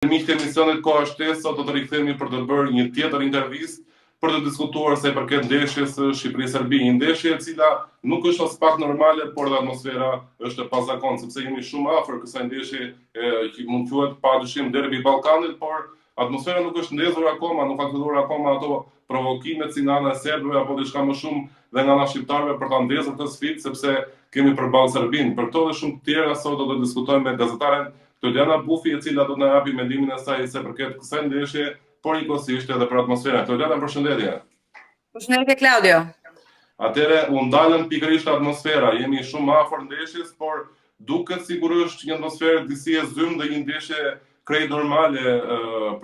Miqtë e emisionit Koha Shtesë, sot do të rikthehemi për të bërë një tjetër intervistë për të diskutuar sa i përket ndeshjes së Shqipëri-Serbi, një ndeshje e cila nuk është as pak normale, por dhe atmosfera është e pazakontë, sepse jemi shumë afër kësaj ndeshje që mund thuhet padyshim derbi i Ballkanit, por atmosfera nuk është ndezur akoma, nuk ka filluar akoma ato provokimet si nga ana e serbëve apo diçka më shumë dhe nga ana e shqiptarëve për ta ndezur këtë sfidë, sepse kemi përballë Serbinë. Për këto dhe shumë të tjera sot do të diskutojmë me gazetaren Claudiana Bufi, e cila do të na japi mendimin e saj se përket kësaj ndeshje, por njëkohësisht edhe për atmosferën. Claudiana, përshëndetje. Përshëndetje Claudio. Atëre u ndalën pikërisht atmosfera, jemi shumë afër ndeshjes, por duket sigurisht një atmosferë disi e zymë dhe një ndeshje krejt normale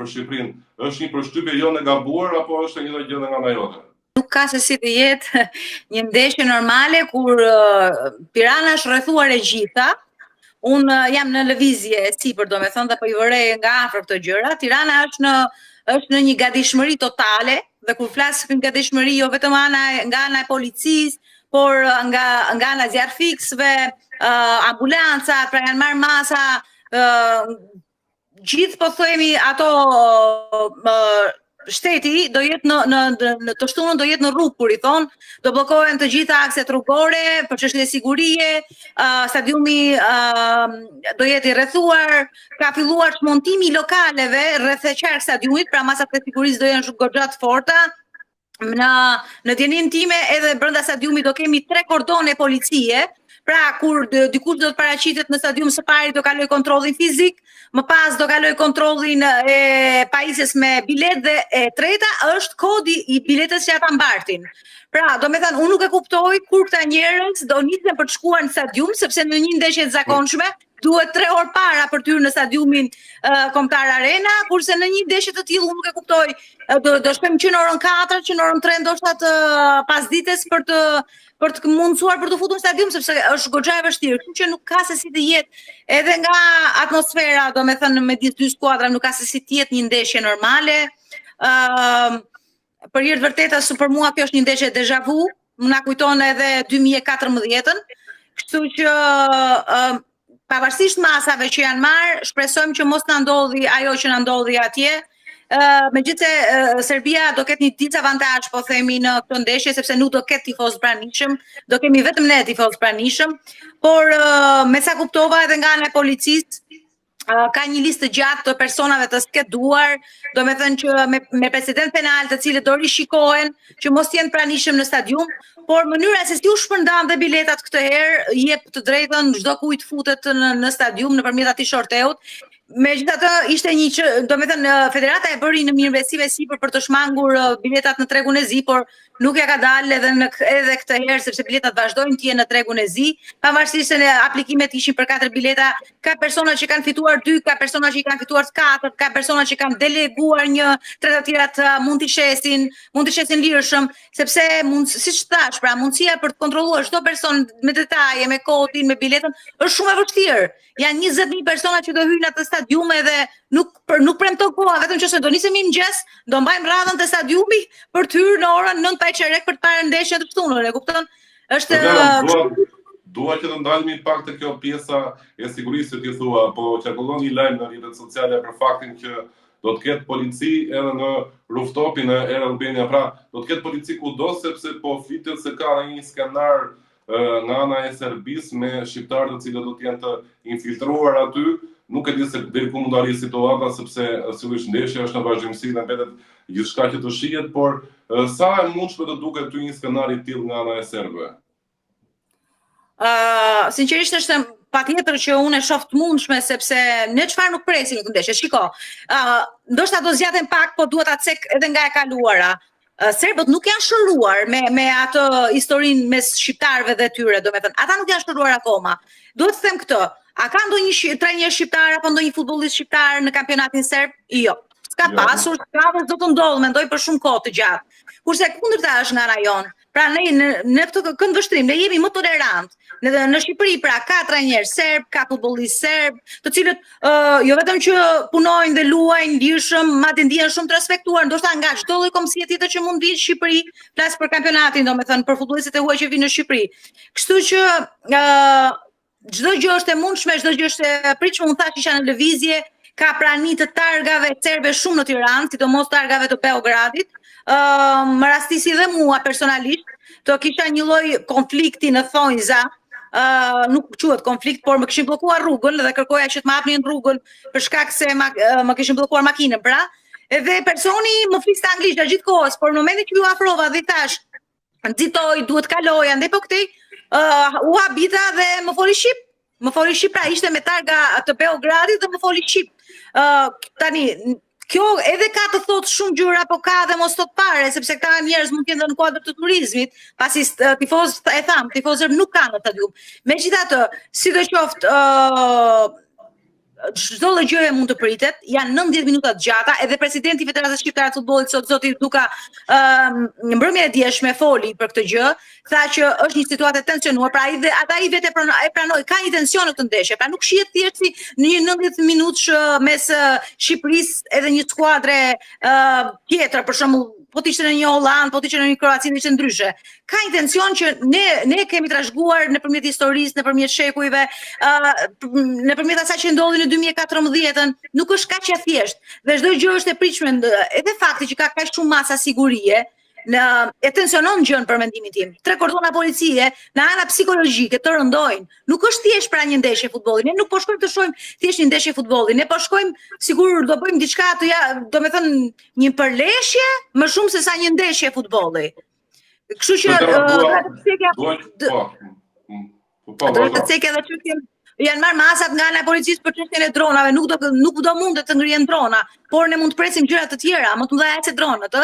për Shqipërinë. Është një përshtypje jo e gabuar apo është një gjë nga ana jote? Nuk ka se si të jetë një ndeshje normale kur Tirana është rrethuar e gjitha. Unë jam në lëvizje e sipër, domethënë, dhe po i vërej nga afër këto gjëra. Tirana është në një gatishmëri totale, dhe kur flas për gatishmëri jo vetëm nga ana e policisë, por nga ana zjarrfiksëve, ambulancat, pra janë marrë masa, gjithë po themi ato shteti do jetë në të shtunën do jetë në rrugë, kur i thon, do bllokohen të gjitha akset rrugore për çështje sigurie, stadiumi do jetë i rrethuar, ka filluar çmontimi i lokaleve rreth qark stadiumit, pra masat e sigurisë do jenë goxha të forta. Në djenin time edhe brenda stadiumit do kemi 3 kordone policie. Pra, kur dikush do të paraqitet në stadium, së pari do kaloj kontrollin fizik, më pas do kaloj kontrollin e pajisjes me bilet dhe e treta është kodi i biletës që ata mbartin. Pra, do me thënë, unë nuk e kuptoj kur këta njerëz do nisen për të shkuar në stadium, sepse në një ndeshje të zakonshme duhet 3 orë para për të hyrë në stadiumin Kombëtar Arena, kurse në një ndeshje të tillë unë nuk e kuptoj, do shkojmë që në orën 4, që në orën 3 ndoshta të pasdites për të mundësuar për të futur në stadium, sepse është goxha e vështirë, kështu që nuk ka se si të jetë edhe nga atmosfera, do me thënë midis dy skuadrave, nuk ka se si të jetë një ndeshje normale. Për hir të vërtetës, për mua kjo është një ndeshje déjà vu, më na kujton edhe 2014-ën, kështu që pavarësisht masave që janë marrë, shpresojmë që mos na ndodhi ajo që na ndodhi atje. Megjithëse Serbia do ketë një dizavantazh, po themi, në këtë ndeshje, sepse nuk do ketë tifoz pranishëm, do kemi vetëm ne tifoz pranishëm, por me sa kuptova edhe nga ana e policisë, ka një listë gjatë të personave të skeduar, do me thënë që me president penal të cilët do rishikohen, që mos jenë pranishëm në stadium, por mënyra se si u shpërndan dhe biletat këtë herë, jep të drejtën çdo kujt futet në stadium nëpërmjet atij shorteut. Megjithatë ishte një që, do me thënë, federata e bëri në mirëmbesive sipër për të shmangur biletat në tregun e zi, por nuk ja ka dalë edhe këtë herë, sepse biletat vazhdojnë të jenë në tregun e zi, pavarësisht se aplikimet ishin për 4 bileta, ka persona që kanë fituar 2, ka persona që i kanë fituar 4, ka persona që kanë deleguar një, 3 të tjerat mund t'i shesin lirshëm, sepse siç thash, pra mundësia për të kontrolluar çdo person me detaje, me kodin, me biletën, është shumë e vështirë. Janë 20.000 persona që do hyjnë atë stadium edhe nuk premton koha, vetëm që se do nisemi mëngjes, do mbajmë radhën te stadiumi për të hyrë në orën 9:15 për të parë ndeshjen të shtunën, e kupton? Është dua që të ndalemi pak te kjo pjesa e sigurisë që ti thua, po qarkullon një lajm në rrjetet sociale për faktin që do të ketë polici edhe në rooftopin e Air Albania, pra do të ketë polici kudo, sepse po flitet se ka një skenar nga ana e Serbisë me shqiptarë të cilët do të jenë të infiltruar aty. Nuk e di se deri ku mund arrijë situata, sepse sigurisht ndeshja është në vazhdimsi dhe mbetet gjithçka që të shihet, por sa e mundshme të duket ty një skenar i tillë nga ana e serbëve? Sinqerisht është patjetër që unë e shoh të mundshme, sepse ne çfarë nuk presim këtë ndeshje. Shiko, ndoshta do zgjaten pak, po duhet ta cek edhe nga e kaluara. Serbët nuk janë shëruar me atë historinë mes shqiptarëve dhe tyre, do me thënë, ata nuk janë shëruar akoma. Duhet të them këtë, a ka ndonjë trajner shqiptar apo ndonjë futbollist shqiptar në kampionatin serb? Jo. S'ka pasur, s'ka dhe do të ndodhë, mendoj për shumë kohë të gjatë. Kurse kundërta është nga rajon. Pra ne në këtë këndvështrim, ne jemi më tolerant. Në Shqipëri, pra, ka trajner serb, ka futbollist serb, të cilët jo vetëm që punojnë dhe luajnë lirshëm, madje ndihen shumë të respektuar, ndoshta nga çdo lloj kombësie tjetër që mund vinë në Shqipëri, flas për kampionatin, domethënë për futbollistët e huaj që vinë në Shqipëri. Kështu që çdo gjë është e mundshme, çdo gjë është e pritshme, unë thash isha në lëvizje, ka prani të targave serbe shumë në Tiranë, sidomos targave të Beogradit. Më rastisi dhe mua personalisht, të kisha një lloj konflikti në thonjza, nuk quhet konflikt, por më kishin bllokuar rrugën dhe kërkoja që të më hapnin rrugën për shkak se më kishin bllokuar makinën, pra. Edhe personi më fliste anglisht gjatë gjithë kohës, por në momentin që ju afrova dhe thash, nxitoj, duhet kaloj, andaj po këtej, u habita dhe më foli shqip. Më foli shqip, pra ishte me targa të Beogradit dhe më foli shqip. Tani, kjo edhe ka të thotë shumë gjëra, po ka dhe mos thot pare, sepse këta njerëz mund të jenë në kuadër të turizmit, pasi tifozër nuk kanë në stadium. Megjithatë, sidoqoftë, çdo lloj gjëje mund të pritet, janë 90 minuta të gjata, edhe presidenti i Federatës Shqiptare të Futbollit sot zoti Duka në mbrëmjen e djeshme foli për këtë gjë, tha që është një situatë e tensionuar, pra ata i vetë e pranoi, ka një tension në këtë ndeshje, pra nuk shihet thjesht si në një 90 minutësh mes Shqipërisë edhe një skuadre tjetër, për shembull, po të ishte në një Holland, po të ishte në një Kroaci, ishte ndryshe. Ka intencion që ne kemi trashëguar nëpërmjet historisë, nëpërmjet shekujve, nëpërmjet asaj që ndodhi në 2014-ën, nuk është kaq e thjeshtë. Dhe çdo gjë është e pritshme, edhe fakti që ka kaq shumë masa sigurie, e tensionon gjën për mendimin tim. 3 kordona policie në ana psikologjike të rëndojnë. Nuk është thjesht pra një ndeshje futbolli. Ne nuk po shkojmë të shohim thjesht një ndeshje futbolli. Ne po shkojmë sigur do bëjmë diçka do të thënë një përleshje më shumë se sa një ndeshje futbolli. Kështu që të cekë edhe çështjen janë marrë masat nga ana e policisë për çështjen e dronave, nuk do mundet të ngrihen drona, por ne mund të presim gjëra të tjera, më të mëdha se dronët,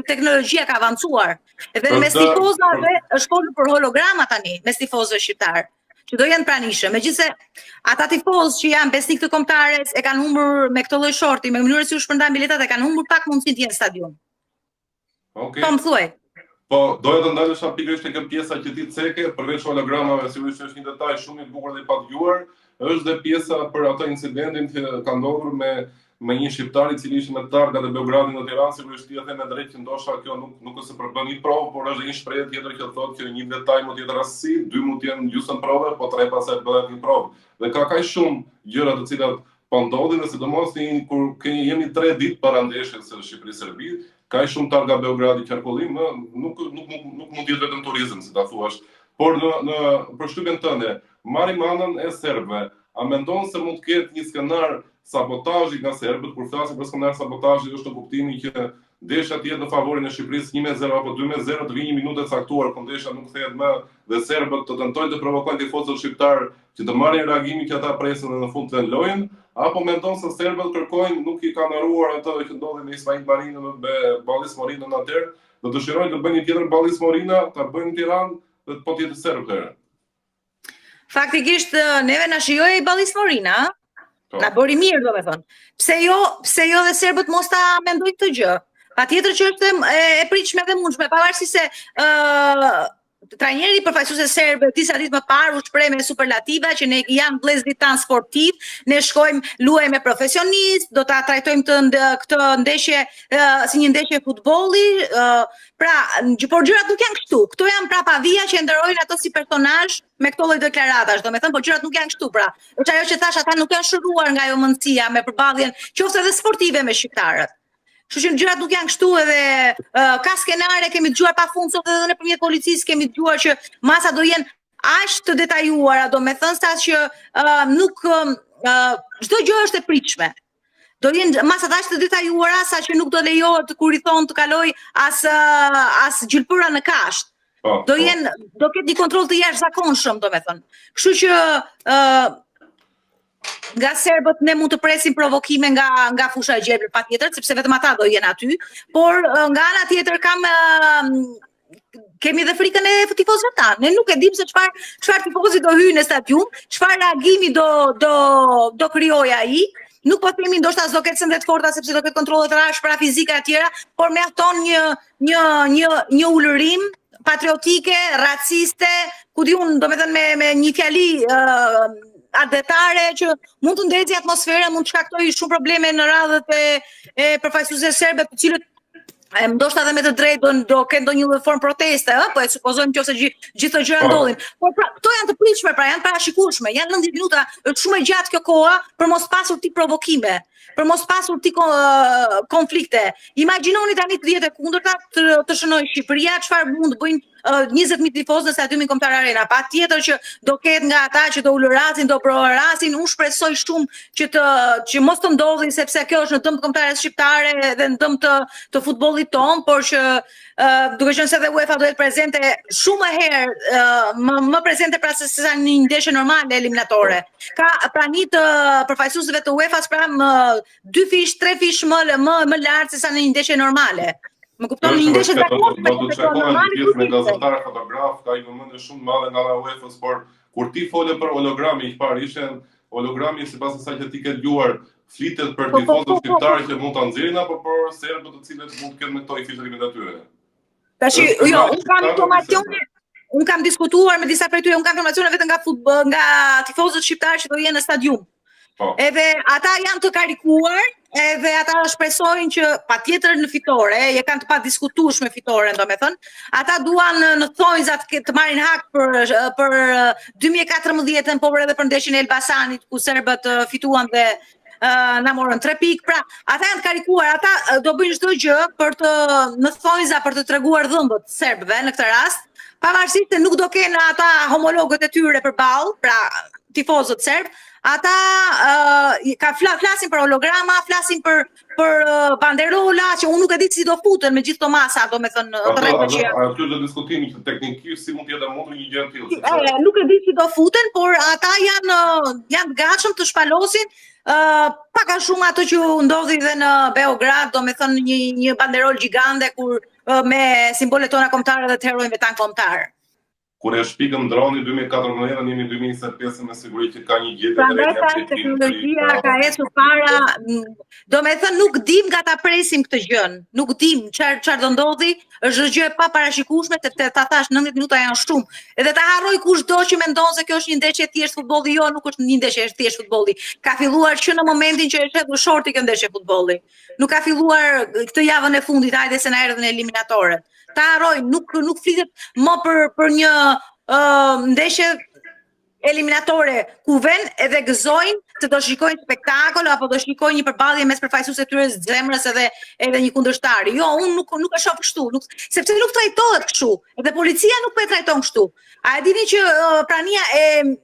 teknologjia ka avancuar. Edhe mes tifozëve është folur për holograma tani, mes tifozëve shqiptar, që do jenë pranishëm. Megjithëse ata tifozë që janë besnik të kombëtares e kanë humbur me këtë lloj shorti, me mënyrën si u shpërndan biletat, e kanë humbur pak mundësinë të jenë në stadium. Okej. Po më thuaj. Po, doja të ndalesha pikërisht tek pjesa që ti ceke, përveç hologramave, sigurisht është një detaj shumë i bukur dhe i padjuar, është dhe pjesa për atë incidentin që ka ndodhur me një shqiptar i cili ishte me targa të Beogradit në Tiranë, sigurisht ti e the me drejtë që ndoshta kjo nuk është se përbën një provë, por është një shprehje tjetër që thotë që një detaj mund të jetë rastësi, 2 mund të jenë gjysmë prove, po 3 pastaj bëhet një provë. Dhe ka kaq shumë gjëra të cilat po ndodhin, dhe sidomos kur jemi 3 ditë para ndeshjes së Shqipëri-Serbi, ka shumë targa Beogradi qarkullim, nuk mund të jetë vetëm turizëm, si ta thuash. Por në përshtypjen tënde, marrim anën e serbëve, a mendon se mund të ketë një skenar sabotazhi nga serbët? Kur flasim për skenar sabotazhi është në kuptimin që ndeshja të jetë në favorin e Shqipërisë 1-0 apo 2-0, të vijë një minutë e caktuar kur ndeshja nuk kthehet më dhe serbët të tentojnë të provokojnë tifozët shqiptar që të marrin reagimin që ata presin dhe në fund të lënë lojën, apo mendon se serbët kërkojnë, nuk i kanë haruar atë që ndodhi me Ismail Marinën me Ballis Morinën atëherë, do dëshirojnë të bëjnë një tjetër Ballis Morina, ta bëjnë në Tiranë dhe po të jetë serbë herë. Faktikisht neve na shijoi Ballis Morina, na bëri mirë domethënë. Pse jo dhe serbët mos ta mendojnë këtë gjë? Patjetër që është e pritshme dhe mundshme, pavarësisht se trajneri përfaqësuese serbe disa ditë më parë u shpreh me superlativa që ne janë vëllezërit tan sportiv, ne shkojmë luajmë me profesionistë, do ta trajtojmë këtë ndeshje si një ndeshje futbolli, pra, por gjërat nuk janë kështu. Këto janë pra pavija që ndërrojnë ato si personazh me këto lloj deklaratash, domethënë, por gjërat nuk janë kështu pra. Është ajo që thash, ata nuk janë shëruar nga ajo mendësia me përballjen, qoftë edhe sportive me shqiptarët. Kështu që gjërat nuk janë kështu, edhe ka skenare, kemi dëgjuar pafund sot edhe nëpërmjet policisë, kemi dëgjuar që masa do jenë aq të detajuara, domethënë sa që nuk çdo gjë është e pritshme. Do jenë masat aq të detajuara sa që nuk do lejohet kur i thon të kaloj as gjylpëra në kasht. Do ketë një kontroll të jashtëzakonshëm, domethënë. Kështu që nga serbët ne mund të presim provokime nga fusha e gjelbër patjetër, sepse vetëm ata do jenë aty, por nga ana tjetër kemi dhe frikën e tifozëve tanë. Ne nuk e dim se çfarë tifozi do hyjë në stadium, çfarë reagimi do krijojë ai. Nuk po themi ndoshta s'do ketë sende të forta sepse do ketë kontrolle të rrashpra fizike e tjera, por mjafton një ulërim patriotike, raciste, ku diun, domethënë me një fjali ardhetare që mund të ndezë atmosferën, mund të shkaktojë shumë probleme në radhët e përfaqësuesve serbe, të cilët ndoshta edhe me të drejtë do kenë ndonjë formë proteste, po e supozojmë nëse gjithë këto gjëra ndodhin. Por pra, këto janë të pritshme, pra janë parashikueshme, janë 90 minuta, është shumë e gjatë kjo koha për mos pasur ti provokime, për mos pasur ti konflikte. Imagjinoni tani të dihet e kundërta të shënojë Shqipëria, çfarë mund të bëjnë 20.000 tifozë në stadiumin kombëtar Arena. Patjetër që do ketë nga ata që do ulërasin, do provorasin. Unë shpresoj shumë që mos të ndodhi, sepse kjo është në dëm të kombëtares shqiptare dhe në dëm të futbollit ton, por që duke qenë se dhe UEFA do jetë prezente shumë herë më prezente pra se sa një ndeshje normale eliminatore. Ka pranit të përfaqësuesve të UEFA-s pra 2 fish, 3 fish më lart se sa në një ndeshje normale. Më kupton një ndeshje zakonisht do të çakohen gjithë me gazetar, fotograf, ka një vëmendje shumë madhe nga UEFA-s, por kur ti fole për hologrami, i parë ishin hologrami sipas asaj që ti ke luar, flitet për tifozët shqiptarë që mund ta nxjerrin apo për serbët të cilët mund të kenë me këto i filtrimet aty. Tash jo, unë kam informacione, unë kam diskutuar me disa prej tyre, unë kam informacione vetëm nga tifozët shqiptarë që do jenë në stadium. Edhe ata janë të karikuar, edhe ata shpresojnë që patjetër në fitore, e kanë të padiskutueshme fitoren, domethënë, ata duan në thonjzat të marrin hak për 2014-ën, por edhe për ndeshjen e Elbasanit ku serbët fituan dhe na morën 3 pikë. Pra, ata janë të karikuar, ata do bëjnë çdo gjë në thonjza për të treguar dhëmbët serbëve në këtë rast, pavarësisht se nuk do kenë ata homologët e tyre përballë, pra tifozët serb. Ata flasin për holograma, flasin për banderola, që unë nuk e di si do futen me gjithë to masa, do me thënë të rejtë që janë. Aty do diskutimi teknikisht si mund të jetë mundur një gjë tillë. Nuk e di si do futen, por ata janë gatshëm të shpalosin pak a shumë ato që ndodhi dhe në Beograd, do me thënë një banderol gjigande me simbolet tona kombëtare dhe të herojve tanë kombëtar. Kur e shpikëm droni 2014, jemi 2025 me siguri që ka një gjetje drejtë. Teknologjia ka ecur para, do me thënë nuk dim nga ta presim këtë gjën, nuk dim çfarë do ndodhi, është gjë e paparashikueshme, sepse ta thash 90 minuta janë shumë. Edhe ta harroj kushdo që mendon se kjo është një ndeshje thjesht futbolli, jo, nuk është një ndeshje thjesht futbolli. Ka filluar që në momentin që është hedhur shorti kjo ndeshje futbolli. Nuk ka filluar këtë javën e fundit, hajde se na erdhën eliminatorët. Ta harroj, nuk flitet më për një ndeshje eliminatore ku vën edhe gëzojnë të do shikojnë spektakël apo do shikojnë një përballje mes përfaqësuesve të tyre zemrës edhe një kundërshtari. Jo, unë nuk e shoh kështu, sepse nuk trajtohet kështu. Edhe policia nuk po e trajton kështu. A e dini që prania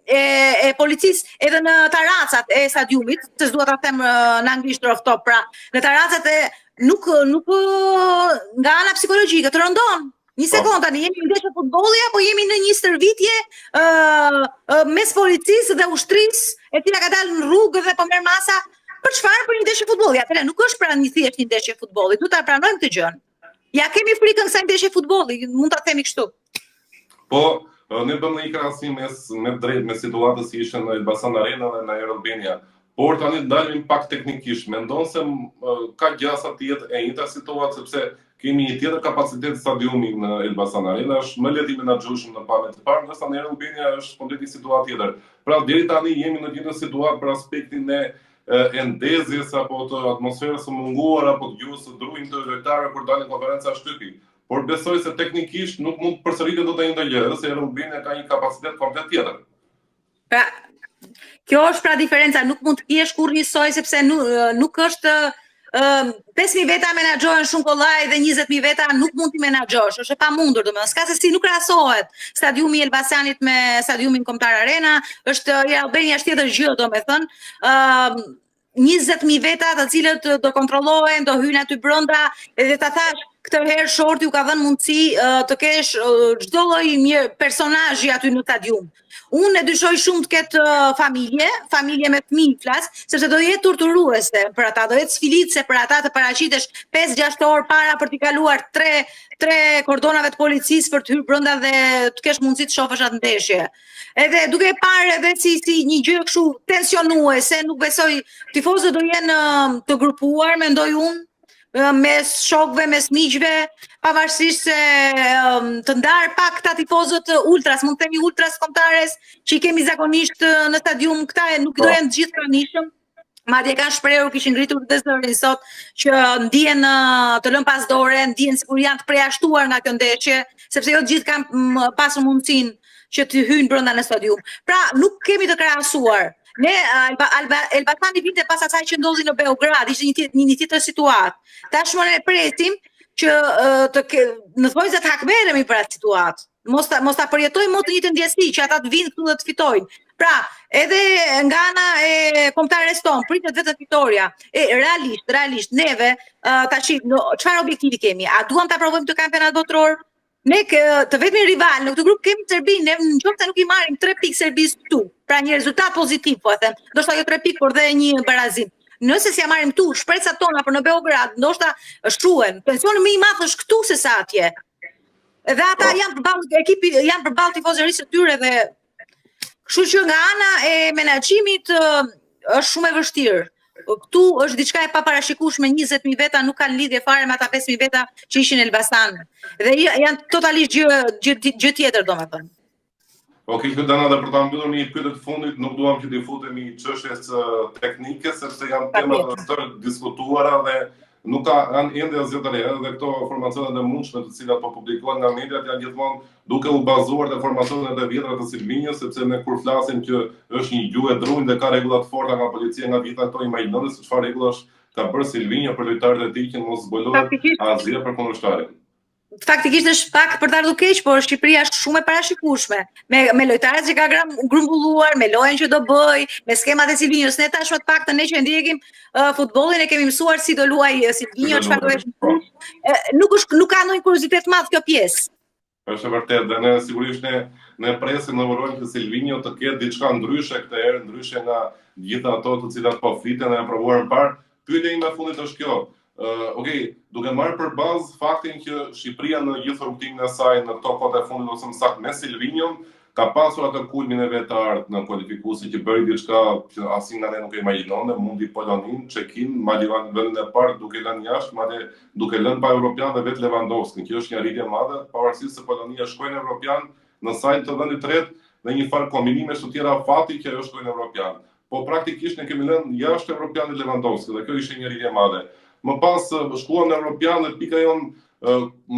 e policisë edhe në taracat e stadiumit, se s'dua ta them në anglisht rooftop, pra në taracat nuk nga ana psikologjike të rëndon. Një sekond tani, jemi në ndeshje futbolli apo jemi në një stërvitje mes policisë dhe ushtrisë e cila ka dalë në rrugë dhe po merr masa për çfarë? Për një ndeshje futbolli. Atëherë nuk është pra një thjesht një ndeshje futbolli, duhet ta pranojmë këtë gjën. Ja kemi frikën kësaj ndeshje futbolli, mund ta themi kështu. Po, ne bëm një krahasim me situatës që ishte në Elbasan Arena dhe në Air Albania. Por tani dalim pak teknikisht, mendon se ka gjasa të jetë e njëjta situatë sepse kemi një tjetër kapacitet stadiumi në Elbasan Arena, është më lehtë i menaxhueshëm në pamje të parë, ndërsa në Air Albania është komplet një situatë tjetër. Pra deri tani jemi në një situatë për aspektin e ndezjes apo të atmosferës së munguar apo të gjuhës së druin të lojtarëve kur dalin konferenca shtypi. Por besoj se teknikisht nuk mund të përsëritet dot ai ndonjë gjë, se Air Albania ka një kapacitet komplet tjetër. Pra, kjo është pra diferenca, nuk mund të kesh kurrë njësoj sepse nuk është 5.000 veta menaxhohen shumë kollaj dhe 20.000 veta nuk mund t'i menaxhosh, është e pamundur domethënë. S'ka se si nuk krahasohet stadiumi i Elbasanit me stadiumin kombëtar Arena, është Air Albania është tjetër gjë domethënë. 20.000 veta të cilët do kontrollohen, do hyjnë aty brenda, edhe ta thash këtë herë shorti u ka dhënë mundësi të kesh çdo lloj personazhi aty në stadium. Unë e dyshoj shumë të ketë familje me fëmijë flas, sepse do jetë torturuese për ata, do jetë sfilitse për ata të paraqitesh 5-6 orë para për t'i kaluar 3 kordonave të policisë për të hyrë brenda dhe të kesh mundësi të shohësh atë ndeshje. Edhe duke parë edhe si një gjë kështu tensionuese, nuk besoj tifozët do jenë të grupuar, mendoj unë, mes shokëve, mes miqve, pavarësisht se të ndarë pak këta tifozët ultras, mund të themi ultras kombëtares që i kemi zakonisht në stadium, këta nuk do jenë të gjithë pranishëm, Madje kanë shprehur, kishin ngritur dhe zërin sot që ndihen të lënë pas dore, ndihen sikur janë të përjashtuar nga kjo ndeshje, sepse jo të gjithë kanë pasur mundësinë që të hyjnë brenda në stadium. Pra, nuk kemi të krahasuar. Ne Elbasani vinte pas asaj që ndodhi në Beograd, ishte një tjetër situatë. Tashmë ne presim që në thojë të hakmerremi për atë situatë. Mos ta përjetojmë më të njëjtën ndjesi që ata të vinë këtu dhe të fitojnë. Pra, edhe nga ana e kombëtares tonë, pritet vetë fitoria. Realisht, neve tash çfarë objektivi kemi? A duam ta provojmë këtë kampionat botror? Ne të vetmi rival në këtë grup kemi Serbinë, ne nëse nuk i marrim 3 pikë Serbisë këtu. Pra një rezultat pozitiv, po e them. Ndoshta jo 3 pikë, por dhe një barazim. Nëse si ja marrim këtu, shpresat tona për në Beograd, ndoshta shtruen. Pensioni më i madh është këtu se sa atje. Edhe ata janë përballë tifozërisë së tyre dhe kështu që nga ana e menaxhimit është shumë e vështirë. Këtu është diçka e paparashikueshme, 20.000 veta nuk kanë lidhje fare me ata 5.000 veta që ishin në Elbasan. Dhe janë totalisht gjë tjetër, domethënë. Okej, Dana, dhe për ta mbyllur një pyetje të fundit, nuk duam që të futemi çështjes teknike, sepse janë tema të diskutuara dhe nuk kanë ende asgjë të re, dhe këto informacionet e mundshme të cilat po publikohen nga mediat janë gjithmonë duke u bazuar te informacionet e vjetra të Silvinjës, sepse ne kur flasim që është një gjuhë e drunjë dhe ka rregulla të forta nga policia nga vita këto, imagjinoni se çfarë rregullash ka bërë Silvinja për lojtarët e tij që mos zbulohet asgjë për kundërshtarin. Faktikisht është pak për të ardhur keq, por Shqipëria është shumë e parashikueshme. Me lojtarët që ka grumbulluar, me lojën që do bëj, me skemat e Silvinjës, ne tashmë të paktën ne që ndjekim futbollin e kemi mësuar si do luaj Silvinjo, çfarë do nuk ka ndonjë kuriozitet madh kjo pjesë. Është vërtet, dhe ne sigurisht ne presim dhe urojmë që Silvinjo të ketë diçka ndryshe këtë herë, ndryshe nga gjitha ato të cilat po fliten e provuar më parë. Pyetja ime e fundit është kjo. Okej, duke marrë për bazë faktin që Shqipëria në gjithë rrugtimin e saj në këto kohë të fundit ose më saktë me Silvinjon ka pasur atë kulmin e vet të art në kualifikuesi që bëri diçka që asnjë nga ne nuk e imagjinonte, mundi Polonin, Çekin, madje vendin e parë duke lënë jashtë, madje duke lënë pa europian dhe vet Lewandowski, që është një arritje e madhe, pavarësisht se Polonia shkoi në europian në sajt të vendit të tretë dhe një farë kombinimesh të tjera fati që ajo shkoi në europian. Po praktikisht ne kemi lënë jashtë europianit Lewandowski dhe kjo ishte një arritje e madhe. Më pas shkuam në Europian dhe pika jonë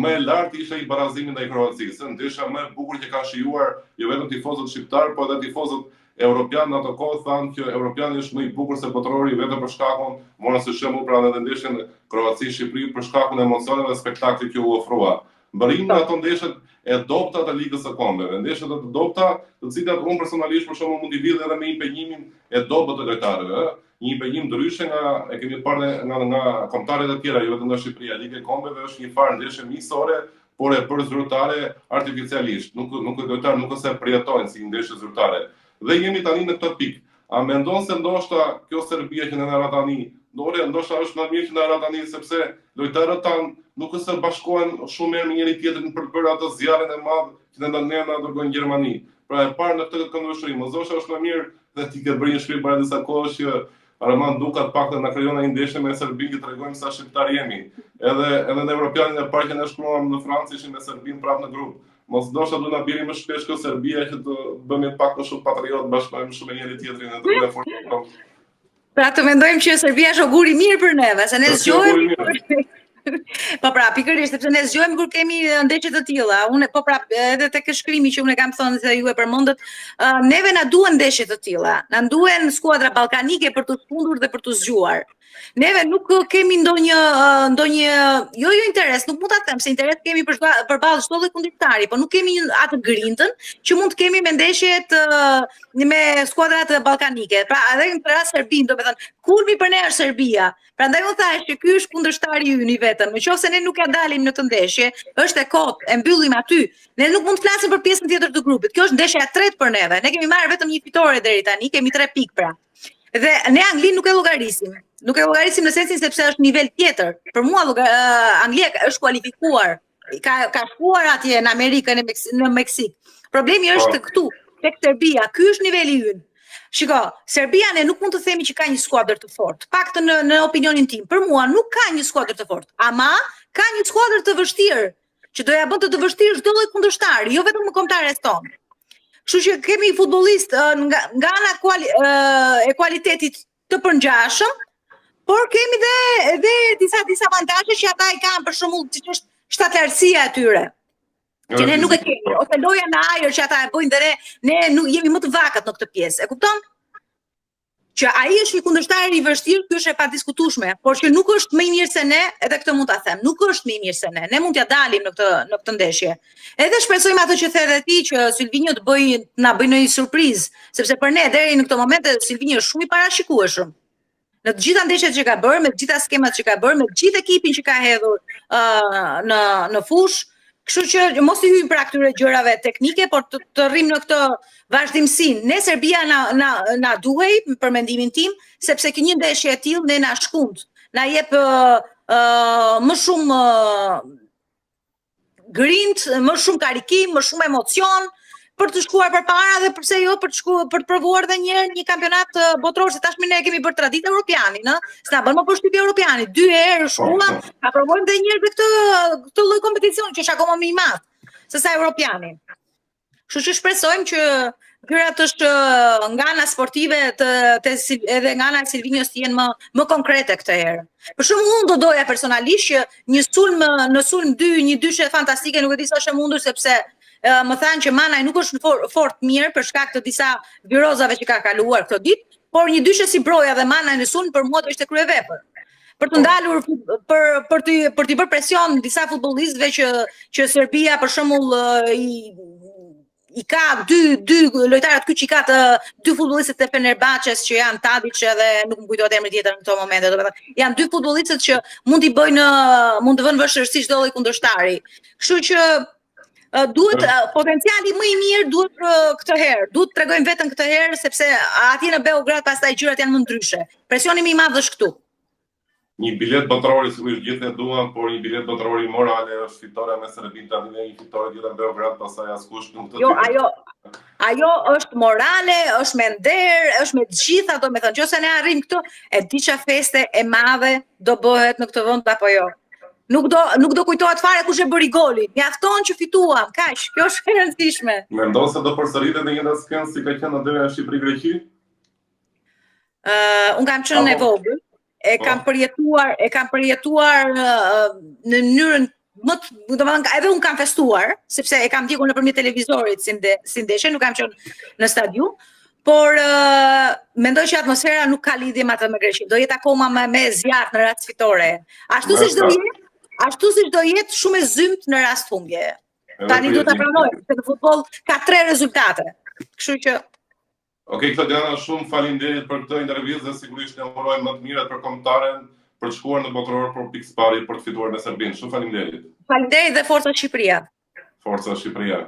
më e lartë ishte i barazimit ndaj Kroacisë. Ndeshja më e bukur që kanë shijuar jo vetëm tifozët shqiptar, por edhe tifozët europian në ato kohë thanë që Europiani është më i bukur se botrori vetëm për shkakun, morën si shembull pra edhe ndeshjen Kroaci-Shqipëri për shkakun e emocioneve dhe spektaklit që u ofrua. Mbërrim në ato ndeshjet e dobta të Ligës së Kombeve, ndeshjet e dobta, të cilat unë personalisht për shembull mund i lidh edhe me impenjimin e dobët të lojtarëve, një impenjim ndryshe nga e kemi parë nga kombëtarët e tjera, jo vetëm nga Shqipëria. Liga e Kombeve është një farë ndeshje miqësore, por e bërë zyrtare artificialisht. Nuk lojtarët nuk se përjetojnë si ndeshje zyrtare. Dhe jemi tani në këtë pikë. A mendon se ndoshta kjo Serbia që na ra tani, ndoshta është më mirë që na ra tani sepse lojtarët tanë nuk se bashkohen shumë mirë me njëri tjetrin për të bërë atë zjarrin e madh që ne na dërgojnë në Gjermani. Pra e parë në këtë këndvështrim, ndoshta është më mirë dhe ti ke bërë një shpjegim para disa kohësh që Armand Dukat paktën na krijon një ndeshje me Serbinë që tregojmë sa shqiptar jemi. Edhe në Europianin e parë që ne shkruam në Francë ishim me Serbinë prapë në grup. Mos ndoshta do na bjerë më shpesh kjo Serbia që të bëhemi pak më shumë patriot, bashkojmë shumë me njëri tjetrin në të fortë. Pra të mendojmë që Serbia është ogur i mirë për neve, se ne zgjohemi. Po pra, pikërisht sepse ne zgjohemi kur kemi ndeshje të tilla. Unë po pra edhe tek shkrimi që unë kam thënë se ju e përmendët, neve na duhen ndeshje të tilla. Na duhen skuadra ballkanike për të fundur dhe për të zgjuar. Neve nuk kemi ndonjë jo interes, nuk mund ta them se interes kemi përballë çdo lloj kundërshtari, po nuk kemi atë grintën që mund të kemi me ndeshjet me skuadrat ballkanike. Pra edhe në rast Serbinë, domethënë kulmi për ne është Serbia. Prandaj u thash që ky është kundërshtari ynë i vetëm. Nëse ne nuk ja dalim në të ndeshje, është e kot, e mbyllim aty. Ne nuk mund të flasim për pjesën tjetër të grupit. Kjo është ndeshja e tretë për neve. Ne kemi marrë vetëm një fitore deri tani, kemi 3 pikë pra. Dhe ne Anglinë nuk e llogarisim. Nuk e llogarisim në sensin sepse është nivel tjetër. Për mua Anglia është kualifikuar. Ka shkuar atje në Amerikën, në Meksik. Problemi është këtu, tek Serbia. Ky është niveli ynë. Shiko, Serbia ne nuk mund të themi që ka një skuadër të fortë. Paktën në opinionin tim, për mua nuk ka një skuadër të fortë, ama ka një skuadër të vështirë, që do ja bën të vështirë çdo lloj kundërshtar, jo vetëm në kombëtarët tonë. Kështu që kemi futbollistë nga ana e kualitetit të përngjashëm, por kemi edhe disa avantazhe që ata i kanë, për shembull, siç është shtatlarësia e tyre. Që ne nuk e kemi, ose loja në ajër që ata e bojnë dhe ne nuk jemi më të vakët në këtë pjesë. E kupton? Që ai është një kundërshtar i vështirë, ky është e padiskutueshme, por që nuk është më i mirë se ne, edhe këtë mund ta them. Nuk është më i mirë se ne. Ne mund t'ja dalim në këtë ndeshje. Edhe shpresojmë atë që the edhe ti, që Silvinjo na bëjë një surprizë, sepse për ne deri në këtë moment Silvinjo është shumë i parashikueshëm. Në të gjitha ndeshjet që ka bërë, me të gjitha skemat që ka bërë, me të gjithë ekipin që ka hedhur në fushë. Kështu që mos i hyjmë pra këtyre gjërave teknike, por të rrim në këtë vazhdimsinë. Ne Serbia na duhej, për mendimin tim, sepse një ndeshje e tillë ne na shkund, na jep më shumë grind, më shumë karikim, më shumë emocion për të shkuar përpara dhe pse jo për të provuar edhe një herë një kampionat botror, se tashmë ne kemi bërë traditë europianin, s'na bën më përshtypje europiani. 2 herë shkuam, ta provojmë edhe një herë këtë lloj kompeticioni që është akoma më i madh se sa europiani. Kështu që shpresojmë që gjërat është nga ana sportive edhe nga ana e Silvinjos të jenë më konkrete këtë herë. Për shembull, unë do doja personalisht që në sulm 2, një dyshe fantastike, nuk e di sa është e mundur sepse më thanë që Manaj nuk është fort mirë për shkak të disa virozave që ka kaluar këtë ditë, por një dyshe si Broja dhe Manaj në sulm për mua do ishte kryevepër. Për të ndalur për t'i bërë presion disa futbollistëve që Serbia për shembull i ka dy lojtarët këtu që i ka dy futbollistët e Fenerbahçes që janë Tadić edhe nuk më kujtohet emri tjetër në këto momente, domethënë janë dy futbollistët që mund të vënë vështirësi çdo lloj kundërshtari. Kështu që duhet potenciali më i mirë duhet këtë herë. Duhet të tregojmë veten këtë herë sepse atje në Beograd pastaj gjërat janë më ndryshe. Presioni më i madh është këtu. Një bilet botëror sigurisht gjithë ne duam, por një bilet botëror i morale është fitoria me Serbinë, tani ne një fitore gjithë në Beograd, pastaj askush nuk të. Jo, ajo është morale, është me nder, është me të gjitha, domethënë, nëse ne arrim këtu, e di çfarë feste e madhe do bëhet në këtë vend apo jo. Nuk do kujtohet fare kush e bëri golin. Mjafton që fituam, kaq. Kjo është e rëndësishme. Mendon se do përsëritet në një skenë si ka qenë ndërja Shqipëri-Greqi? Unë kam qenë e vogël, e kam përjetuar në mënyrën domethënë edhe unë kam festuar, sepse e kam ndjekur nëpërmjet televizorit si ndeshje, nuk kam qenë në stadium. Por mendoj që atmosfera nuk ka lidhje me atë me Greqin. Do jetë akoma me zjarr në rast fitore. Ashtu siç do jetë shumë e zymt në rast humbje. Tani duhet ta pranojmë, se në futboll ka 3 rezultate. Kështu që Okej, Klodiana, shumë faleminderit për këtë intervistë dhe sigurisht ne urojmë më të mirat për kombëtaren për të shkuar në botëror për pikë pari për të fituar me Serbinë. Shumë faleminderit. Faleminderit dhe forca Shqipëria. Forca Shqipëria.